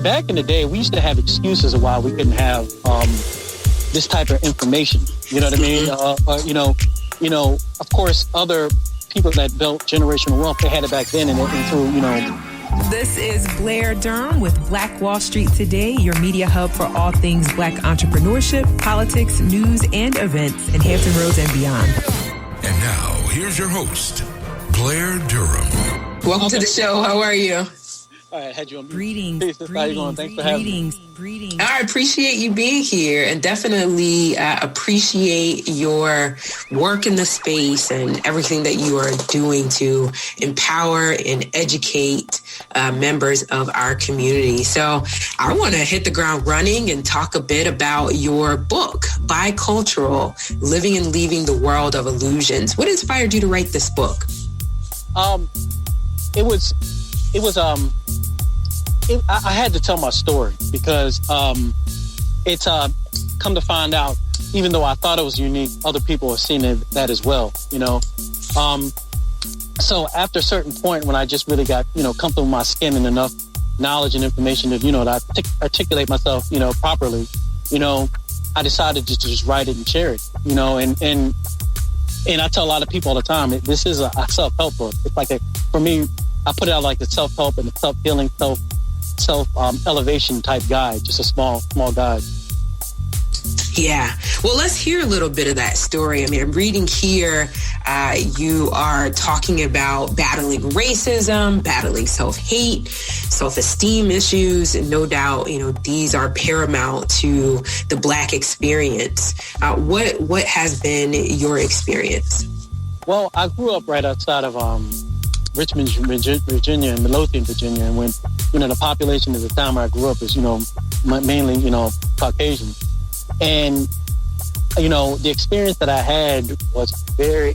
Back in the day, we used to have excuses of why we couldn't have this type of information. You know what I mean? Of course, other people that built generational wealth, they had it back then, and through, This is Blair Durham with Black Wall Street Today, your media hub for all things Black entrepreneurship, politics, news, and events in Hampton Roads and beyond. And now, here's your host, Blair Durham. Welcome to the show. How are you? All right, I had you on. Greetings. How you going? Thanks for having me. I appreciate you being here, and definitely appreciate your work in the space and everything that you are doing to empower and educate members of our community. So I want to hit the ground running and talk a bit about your book, Bicultural, Living and Leaving the World of Illusions. What inspired you to write this book? I had to tell my story because it's come to find out, even though I thought it was unique, other people have seen that as well, So after a certain point when I just really got, comfortable with my skin and enough knowledge and information that, that I articulate myself, properly, I decided to just write it and share it, and I tell a lot of people all the time, this is a self-help book. It's like for me, I put it out like a self-help and a self-healing, self-elevation type guide, just a small guide. Yeah. Well, let's hear a little bit of that story. I mean, I'm reading here, you are talking about battling racism, battling self-hate, self-esteem issues. And no doubt, these are paramount to the Black experience. What has been your experience? Well, I grew up right outside of Richmond, Virginia, and Midlothian, Virginia. And when, the population at the time where I grew up is, mainly, Caucasian. And, the experience that I had was very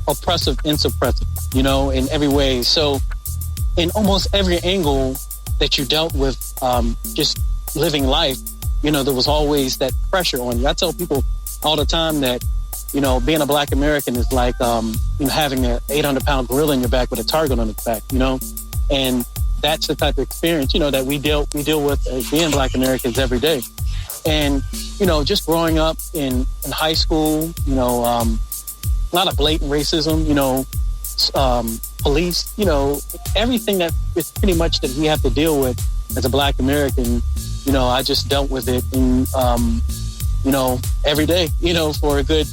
oppressive and suppressive, in every way. So in almost every angle that you dealt with, just living life, there was always that pressure on you. I tell people all the time that, being a Black American is like, having an 800-pound gorilla in your back with a target on its back, and that's the type of experience, that we deal with as being Black Americans every day. And, just growing up in high school, a lot of blatant racism, police, everything that is pretty much that we have to deal with as a Black American, I just dealt with it in, every day, for a good,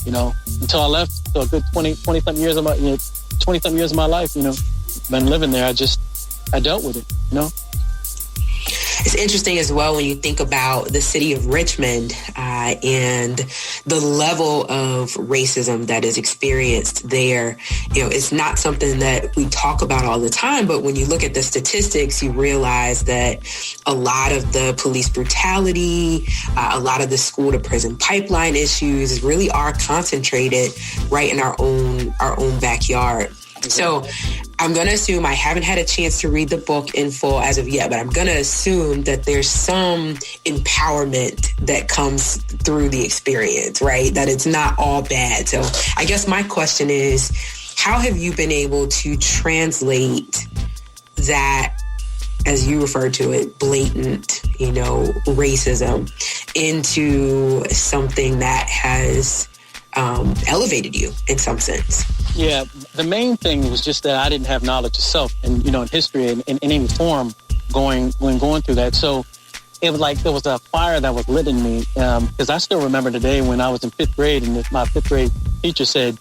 until I left, so a good 20-something years of my, 20-something years of my life, been living there. I dealt with it, It's interesting as well when you think about the city of Richmond and the level of racism that is experienced there. It's not something that we talk about all the time, but when you look at the statistics, you realize that a lot of the police brutality, a lot of the school to prison pipeline issues really are concentrated right in our own backyard. So I'm going to assume, I haven't had a chance to read the book in full as of yet, but I'm going to assume that there's some empowerment that comes through the experience, right? That it's not all bad. So I guess my question is, how have you been able to translate that, as you refer to it, blatant, racism into something that has elevated you in some sense? Yeah, the main thing was just that I didn't have knowledge of self and, in history and in any form going through that. So it was like there was a fire that was lit in me, because I still remember the day when I was in fifth grade and my fifth grade teacher said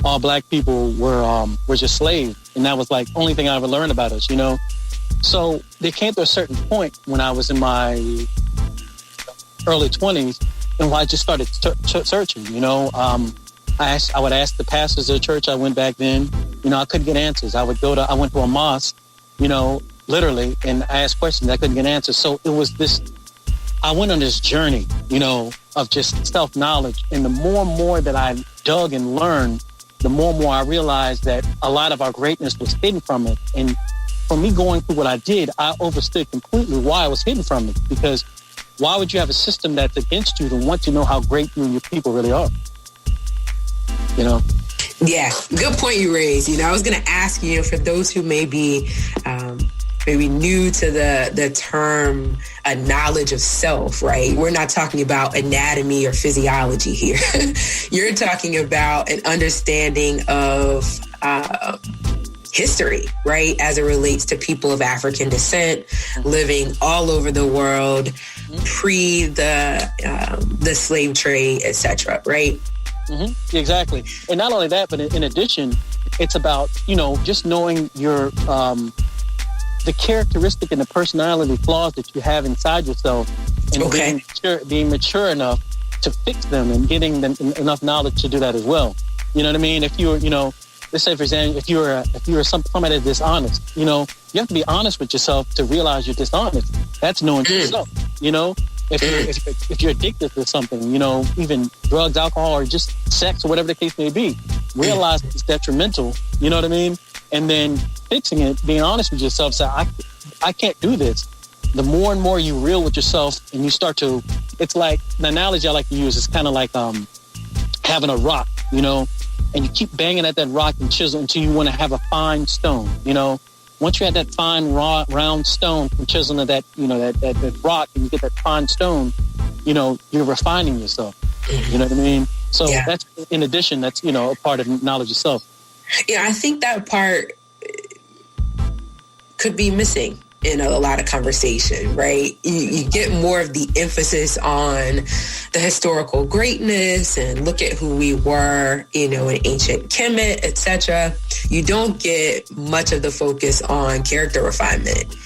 all Black people were just slaves. And that was like the only thing I ever learned about us, So there came to a certain point when I was in my early 20s and I just started searching, I would ask the pastors of the church I went back then. I couldn't get answers. I went to a mosque, literally, and I asked questions. I couldn't get answers. So it was I went on this journey, of just self-knowledge. And the more and more that I dug and learned, the more and more I realized that a lot of our greatness was hidden from it. And for me going through what I did, I understood completely why I was hidden from it. Because why would you have a system that's against you to want to know how great you and your people really are? Yeah, good point you raised. I was going to ask you, for those who may be maybe new to the term knowledge of self, right? We're not talking about anatomy or physiology here. You're talking about an understanding of history, right? As it relates to people of African descent living all over the world, pre the slave trade, etc., right? Mm-hmm. Exactly. And not only that, but in addition, it's about, just knowing your, the characteristic and the personality flaws that you have inside yourself, and being mature enough to fix them and getting them enough knowledge to do that as well. You know what I mean? If you're, let's say, for example, if you're somebody that's dishonest, you have to be honest with yourself to realize you're dishonest. That's knowing yourself, If you're addicted to something, even drugs, alcohol, or just sex, or whatever the case may be, realize it's detrimental, you know what I mean? And then fixing it, being honest with yourself, say, I can't do this. The more and more you real with yourself and you start to, it's like, the analogy I like to use is kind of like having a rock, and you keep banging at that rock and chisel until you want to have a fine stone, Once you have that fine, round stone from chiseling that rock, and you get that fine stone, you're refining yourself. You know what I mean? So that's, in addition, that's, a part of knowledge yourself. Yeah, I think that part could be missing in a lot of conversation, right? You get more of the emphasis on the historical greatness and look at who we were, in ancient Kemet, etc. You don't get much of the focus on character refinement,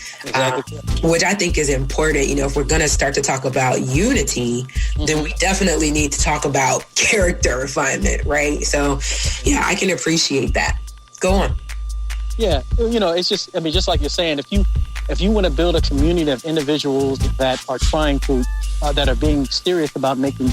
which I think is important. If we're going to start to talk about unity, then we definitely need to talk about character refinement, right? So, yeah, I can appreciate that. Go on. Yeah, it's just, just like you're saying, if you want to build a community of individuals that are trying to, that are being serious about making,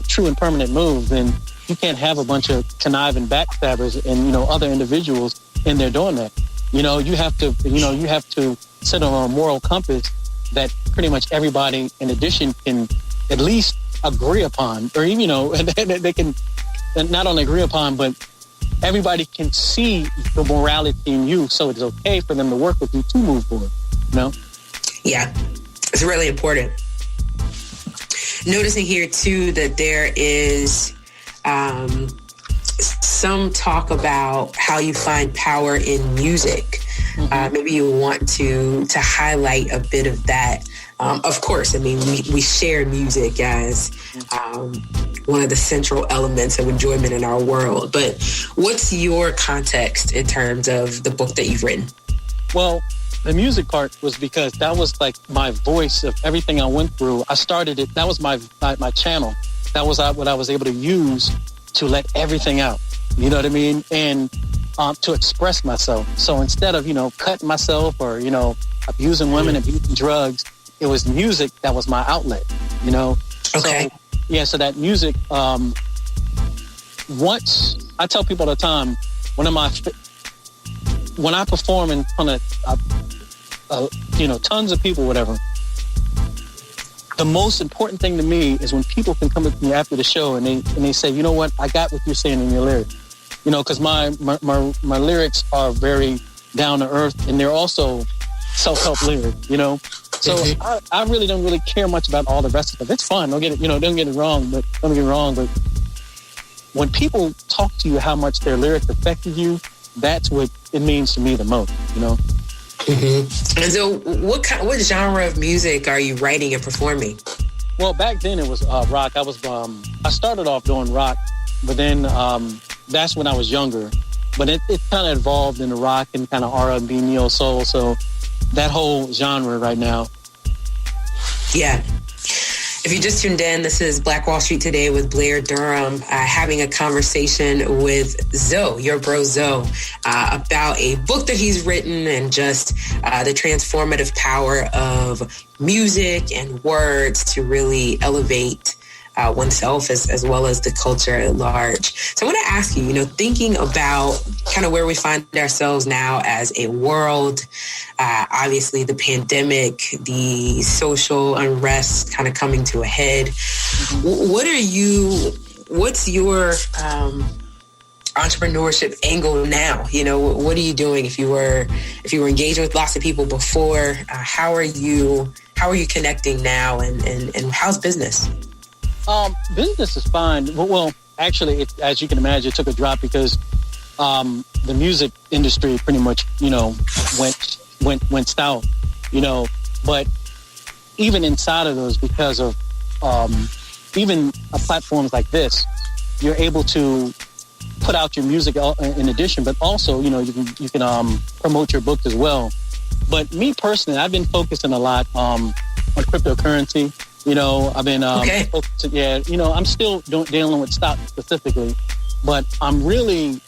true and permanent moves, then you can't have a bunch of conniving backstabbers and, other individuals in there doing that. You have to set on a moral compass that pretty much everybody, in addition, can at least agree upon, or even, they can not only agree upon, but everybody can see the morality in you, so it's okay for them to work with you to move forward, Yeah, it's really important. Noticing here, too, that there is some talk about how you find power in music. Maybe you want to highlight a bit of that. Of course, we share music as one of the central elements of enjoyment in our world. But what's your context in terms of the book that you've written? Well, the music part was because that was like my voice of everything I went through. I started it. That was my channel. That was what I was able to use to let everything out. You know what I mean? And to express myself. So instead of, cutting myself or, abusing women, abusing drugs, it was music that was my outlet, Okay. So that music, once, I tell people all the time, when I perform in front of, tons of people, whatever, the most important thing to me is when people can come up to me after the show and they say, you know what, I got what you're saying in your lyrics. Because my lyrics are very down to earth, and they're also self-help lyrics, So I really don't really care much about all the rest of it. It's fun. Don't get it wrong, but when people talk to you how much their lyrics affected you, that's what it means to me the most, And so what genre of music are you writing and performing? Well, back then it was rock. I started off doing rock, but then that's when I was younger. But it kind of evolved into rock and kind of R&B, neo soul. So that whole genre right now. Yeah. If you just tuned in, this is Black Wall Street Today with Blair Durham, having a conversation with Zoe, your bro Zoe, about a book that he's written and just the transformative power of music and words to really elevate oneself as well as the culture at large. So I want to ask you, thinking about kind of where we find ourselves now as a world, obviously the pandemic, the social unrest kind of coming to a head. What's your entrepreneurship angle now? What are you doing? If you were engaging with lots of people before, how are you connecting now, and how's business? Business is fine. Well, actually, as you can imagine, it took a drop because the music industry pretty much, went south, but even inside of those, because of even platforms like this, you're able to put out your music in addition, but also, you can promote your book as well. But me personally, I've been focusing a lot on cryptocurrency. I've been focusing, I'm still dealing with stocks specifically, but I'm really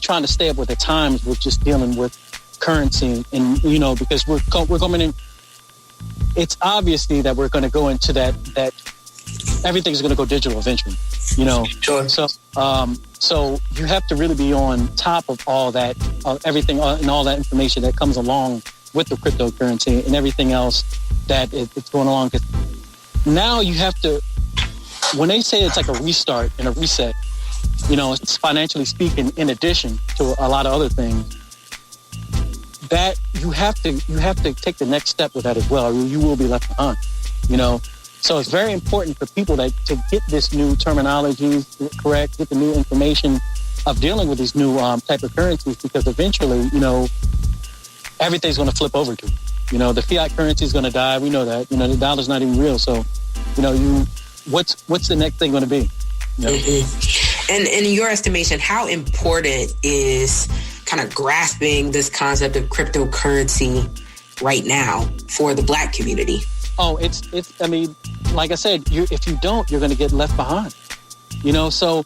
trying to stay up with the times with just dealing with currency, and because we're coming in. It's obviously that we're going to go into that everything's going to go digital eventually. Sure. So you have to really be on top of all that, everything and all that information that comes along with the cryptocurrency and everything else that it's going along. Because now you have to, when they say it's like a restart and a reset, it's financially speaking, in addition to a lot of other things, that you have to take the next step with that as well, or you will be left behind. So it's very important for people to get this new terminology correct, get the new information of dealing with these new type of currencies, because eventually, everything's going to flip over to it. The fiat currency is going to die. We know that. The dollar's not even real. So, what's the next thing going to be? Mm-hmm. And in your estimation, how important is kind of grasping this concept of cryptocurrency right now for the Black community? Oh, it's. I mean, like I said, if you don't, you're going to get left behind. So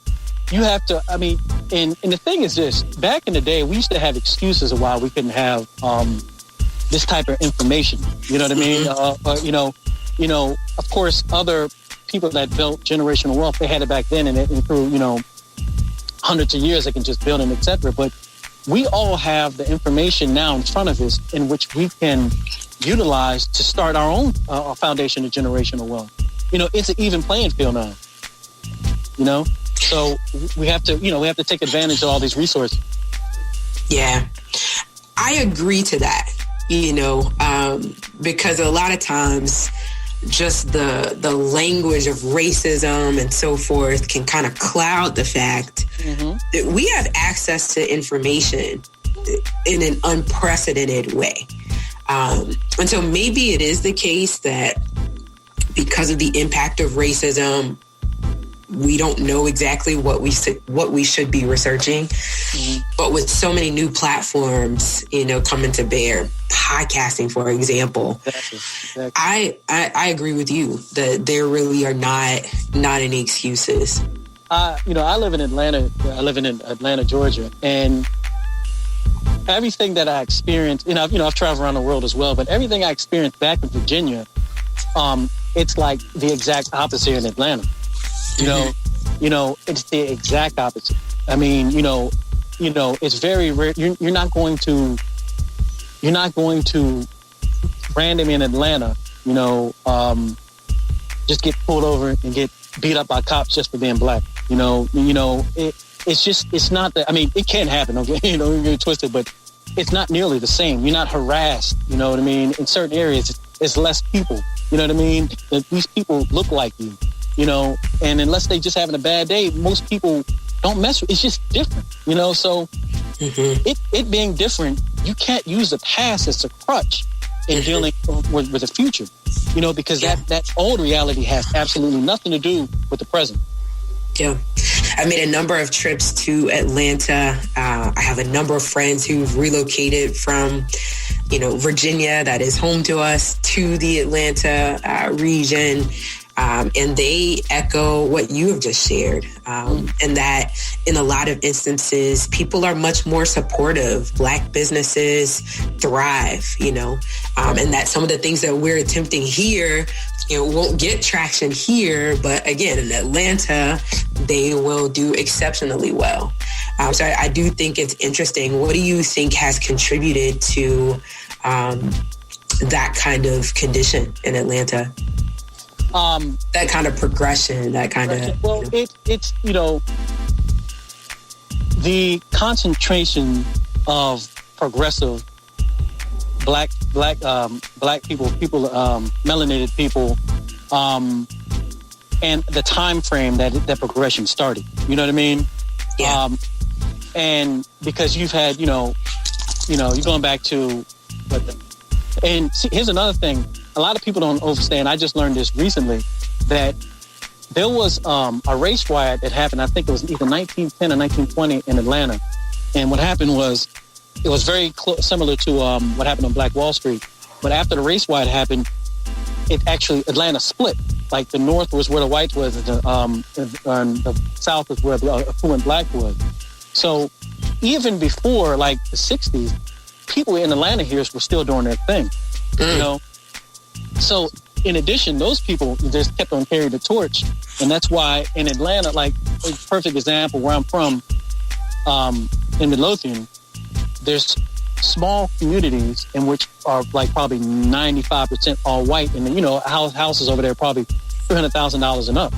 you have to. I mean, and the thing is this: back in the day, we used to have excuses of why we couldn't have this type of information. You know what I mean? Of course, other people that built generational wealth, they had it back then, and through hundreds of years, they can just build it, etc. But we all have the information now in front of us in which we can utilize to start our own foundation of generational wealth. It's an even playing field now. So we have to take advantage of all these resources. Yeah, I agree to that. Because a lot of times, just the language of racism and so forth can kind of cloud the fact that we have access to information in an unprecedented way. And so maybe it is the case that because of the impact of racism, we don't know exactly what we should be researching. But with so many new platforms, coming to bear, podcasting, for example, exactly. I agree with you that there really are not any excuses. I live in Atlanta. I live in Atlanta, Georgia, and everything that I experienced, I've traveled around the world as well, but everything I experienced back in Virginia, it's like the exact opposite in Atlanta. It's the exact opposite. I mean, it's very rare. You're not going to randomly in Atlanta, just get pulled over and get beat up by cops just for being Black. It's not that. I mean, it can happen. Okay, you're twisted, but it's not nearly the same. You're not harassed. You know what I mean? In certain areas, it's less people. You know what I mean? These people look like you. And unless they just having a bad day, most people don't mess with. It's just different. So it being different, you can't use the past as a crutch in dealing with the future. Because that old reality has absolutely nothing to do with the present. Yeah. I made a number of trips to Atlanta. I have a number of friends who've relocated from, Virginia, that is home to us, to the Atlanta region. And they echo what you have just shared. And that in a lot of instances, people are much more supportive. Black businesses thrive, and that some of the things that we're attempting here, won't get traction here. But again, in Atlanta, they will do exceptionally well. So I do think it's interesting. What do you think has contributed to that kind of condition in Atlanta? That kind of progression, that kind of... Well, it's the concentration of progressive black people, melanated people, and the time frame that progression started. You know what I mean? Yeah. And because you've had, you're going back to and see, here's another thing. A lot of people don't understand. I just learned this recently, that there was a race riot that happened. I think it was either 1910 or 1920 in Atlanta. And what happened was, it was very similar to what happened on Black Wall Street. But after the race riot happened, Atlanta split. Like the North was where the whites was, and the South is where the affluent black was. So even before like the 60s, people in Atlanta here were still doing their thing, you know? So in addition, those people just kept on carrying the torch. And that's why in Atlanta, like a perfect example where I'm from, in Midlothian, there's small communities in which are like probably 95% all white. And then, houses over there probably $300,000 and up,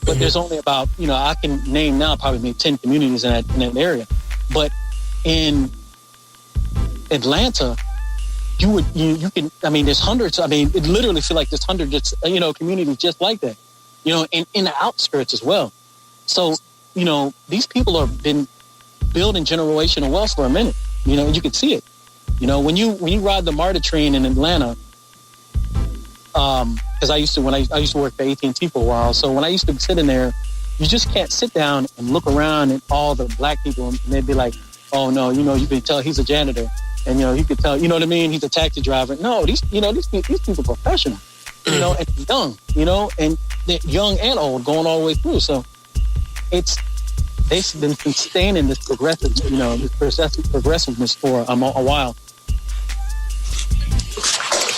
but there's only about, I can name now probably maybe 10 communities in that area. But in Atlanta, you can, there's hundreds. It literally feel like there's hundreds, communities just like that, and in the outskirts as well. So, these people have been building generational wealth for a minute, and you can see it. When you ride the MARTA train in Atlanta, because I used to work for AT&T for a while. So when I used to sit in there, you just can't sit down and look around at all the black people and they'd be like, oh no, you can tell he's a janitor, and you could tell, what I mean, he's a taxi driver. No, these people are professional, and young, and they're young and old, going all the way through. So they've been sustaining this progressiveness for a while.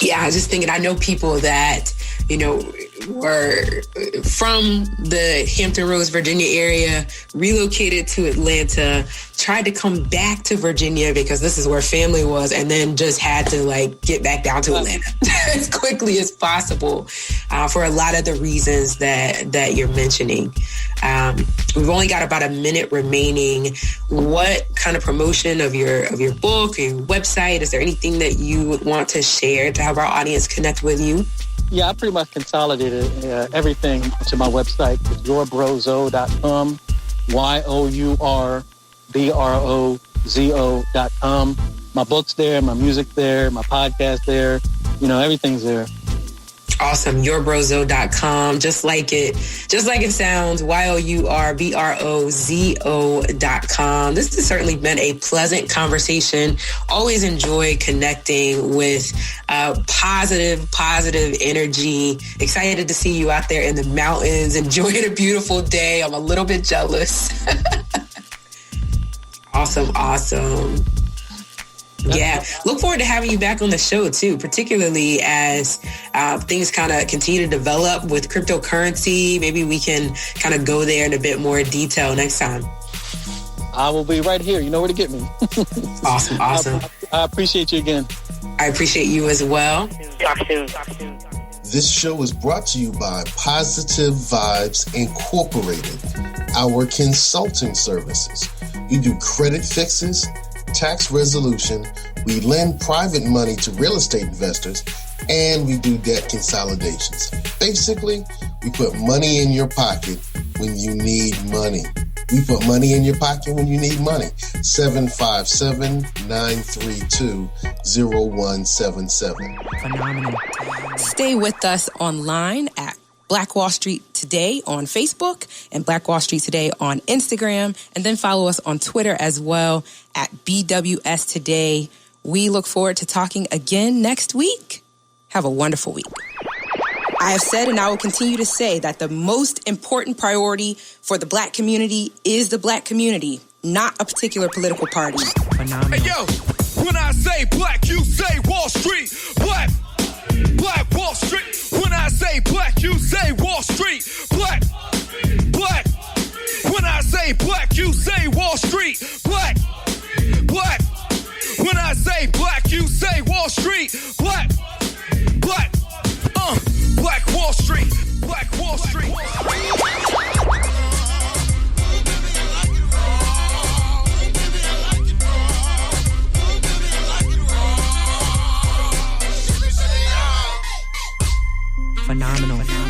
Yeah, I was just thinking, I know people that, were from the Hampton Roads, Virginia area, relocated to Atlanta, tried to come back to Virginia because this is where family was, and then just had to get back down to Atlanta as quickly as possible for a lot of the reasons that you're mentioning. We've only got about a minute remaining. What kind of promotion of your book, your website? Is there anything that you would want to share to have our audience connect with you? Yeah, I pretty much consolidated everything to my website. It's yourbrozo.com, yourbrozo.com. My book's there, my music there, my podcast there. Everything's there. Awesome. Yourbrozo.com. Just like it sounds, yourbrozo.com. This has certainly been a pleasant conversation. Always enjoy connecting with positive energy. Excited to see you out there in the mountains, enjoying a beautiful day. I'm a little bit jealous. Awesome. Yeah, look forward to having you back on the show too, particularly as things kind of continue to develop with cryptocurrency. Maybe we can kind of go there in a bit more detail next time. I will be right here. You know where to get me. Awesome. I appreciate you again. I appreciate you as well. Talk soon. This show is brought to you by Positive Vibes Incorporated, our consulting services. We do credit fixes, tax resolution, we lend private money to real estate investors, and we do debt consolidations. Basically, we put money in your pocket when you need money. We put money in your pocket when you need money. 757-932-0177. Phenomenal. Stay with us online at Black Wall Street Today on Facebook and Black Wall Street Today on Instagram. And then follow us on Twitter as well at BWS Today. We look forward to talking again next week. Have a wonderful week. I have said and I will continue to say that the most important priority for the Black community is the Black community, not a particular political party. Phenomenal. Hey, yo, when I say black, you say Wall Street. Black Wall Street. When I say black, you say Wall Street. Black. When I say black, you say Wall Street. Black. When I say black, you say Wall Street. Black. Black Wall Street. Black Wall Street. phenomenal.